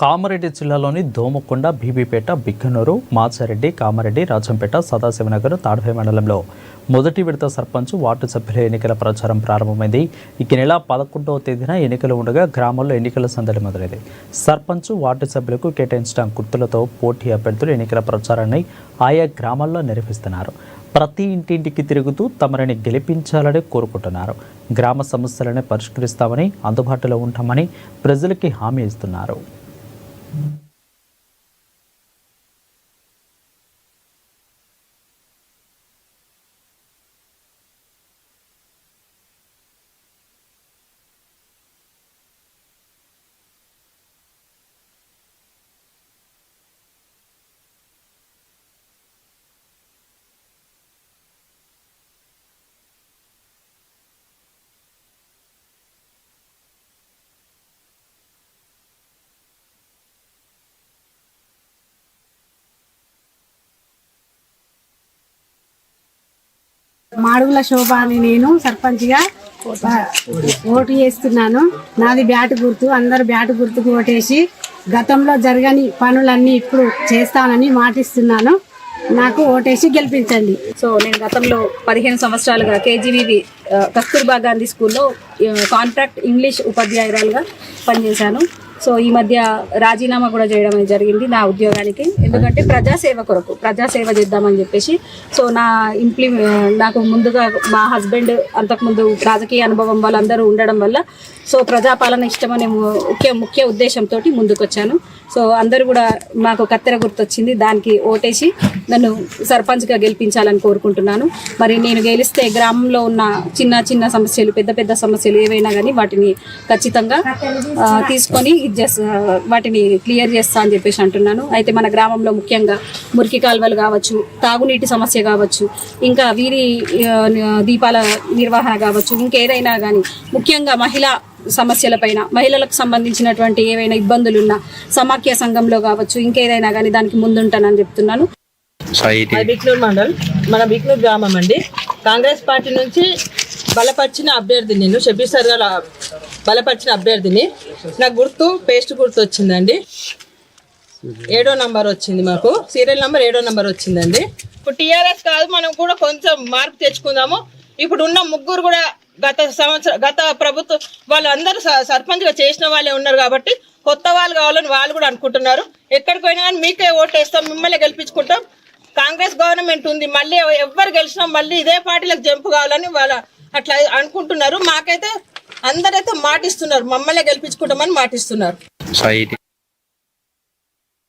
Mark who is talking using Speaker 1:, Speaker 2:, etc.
Speaker 1: కామారెడ్డి జిల్లాలోని దోమకొండ, బీబీపేట, బిక్కనూరు, మాచారెడ్డి, కామారెడ్డి, రాజంపేట, సదాశివనగర్, తాడ్వే మండలంలో మొదటి విడత సర్పంచ్, వార్డు సభ్యుల ఎన్నికల ప్రచారం ప్రారంభమైంది. ఈ నెల 11వ తేదీన ఎన్నికలు ఉండగా గ్రామాల్లో ఎన్నికల సందడి మొదలైంది. సర్పంచ్, వార్డు సభ్యులకు కేటాయించిన గుర్తులతో పోటీ అభ్యర్థులు ఎన్నికల ప్రచారాన్ని ఆయా గ్రామాల్లో నిర్వహిస్తున్నారు. ప్రతి ఇంటింటికి తిరుగుతూ తమరిని గెలిపించాలని కోరుకుంటున్నారు. గ్రామ సమస్యలను పరిష్కరిస్తామని, అందుబాటులో ఉంటామని ప్రజలకి హామీ ఇస్తున్నారు.
Speaker 2: మాడుగుల శోభ అని నేను సర్పంచ్గా ఓటు చేస్తున్నాను. నాది బ్యాటు గుర్తు. అందరు బ్యాటు గుర్తుకు ఓటేసి గతంలో జరగని పనులన్నీ ఇప్పుడు చేస్తానని మాటిస్తున్నాను. నాకు ఓటేసి గెలిపించండి.
Speaker 3: సో నేను గతంలో 15 సంవత్సరాలుగా కేజీవీవి కస్తూర్బా గాంధీ స్కూల్లో కాంట్రాక్ట్ ఇంగ్లీష్ ఉపాధ్యాయురాలుగా పనిచేశాను. సో ఈ మధ్య రాజీనామా కూడా చేయడం జరిగింది నా ఉద్యోగానికి. ఎందుకంటే ప్రజాసేవ కొరకు ప్రజాసేవ చేద్దామని చెప్పేసి. సో నాకు ముందుగా మా హస్బెండ్ అంతకుముందు రాజకీయ అనుభవం వాళ్ళందరూ ఉండడం వల్ల సో ప్రజాపాలన ఇష్టమనే ముఖ్య ఉద్దేశంతో ముందుకు వచ్చాను. సో అందరూ కూడా మాకు కత్తెర గుర్తొచ్చింది, దానికి ఓటేసి నన్ను సర్పంచ్గా గెలిపించాలని కోరుకుంటున్నాను. మరి నేను గెలిస్తే గ్రామంలో ఉన్న చిన్న సమస్యలు, పెద్ద సమస్యలు ఏవైనా కానీ వాటిని ఖచ్చితంగా తీసుకొని వాటిని క్లియర్ చేస్తా అని చెప్పేసి అంటున్నాను. అయితే మన గ్రామంలో ముఖ్యంగా మురికి కాలువలు కావచ్చు, తాగునీటి సమస్య కావచ్చు, ఇంకా వీధి దీపాల నిర్వహణ కావచ్చు, ఇంకేదైనా కానీ ముఖ్యంగా మహిళా సమస్యలపైన, మహిళలకు సంబంధించినటువంటి ఏవైనా ఇబ్బందులున్నా సమాఖ్య సంఘంలో కావచ్చు, ఇంకేదైనా కానీ దానికి ముందుంటానని చెప్తున్నాను.
Speaker 4: బిక్నూర్ మండల్, మన బిక్నూర్ గ్రామం అండి. కాంగ్రెస్ పార్టీ నుంచి బలపరిచిన అభ్యర్థిని, నేను షబీర్ సార్ గారు బలపరిచిన అభ్యర్థిని. నాకు పేస్ట్ గుర్తు వచ్చిందండి. 7వ నంబర్ వచ్చింది, మాకు సీరియల్ నంబర్ 7వ నంబర్ వచ్చిందండి. ఇప్పుడు టీఆర్ఎస్ కాదు, మనం కూడా కొంచెం మార్పు తెచ్చుకుందాము. ఇప్పుడు ఉన్న ముగ్గురు కూడా గత ప్రభుత్వం వాళ్ళందరూ సర్పంచ్గా చేసిన వాళ్ళే ఉన్నారు కాబట్టి కొత్త వాళ్ళు కావాలని వాళ్ళు కూడా అనుకుంటున్నారు. ఎక్కడికి పోయినా కానీ మీకే ఓటేస్తాం, మిమ్మల్ని గెలిపించుకుంటాం. కాంగ్రెస్ గవర్నమెంట్ ఉంది, మళ్ళీ ఎవరు గెలిచినా మళ్ళీ ఇదే పార్టీలకు జంపు కావాలని వాళ్ళు అట్లా అనుకుంటున్నారు. మాకైతే అందరైతే మాటిస్తున్నారు, మమ్మల్ని గెలిపించుకుంటామని మాటిస్తున్నారు.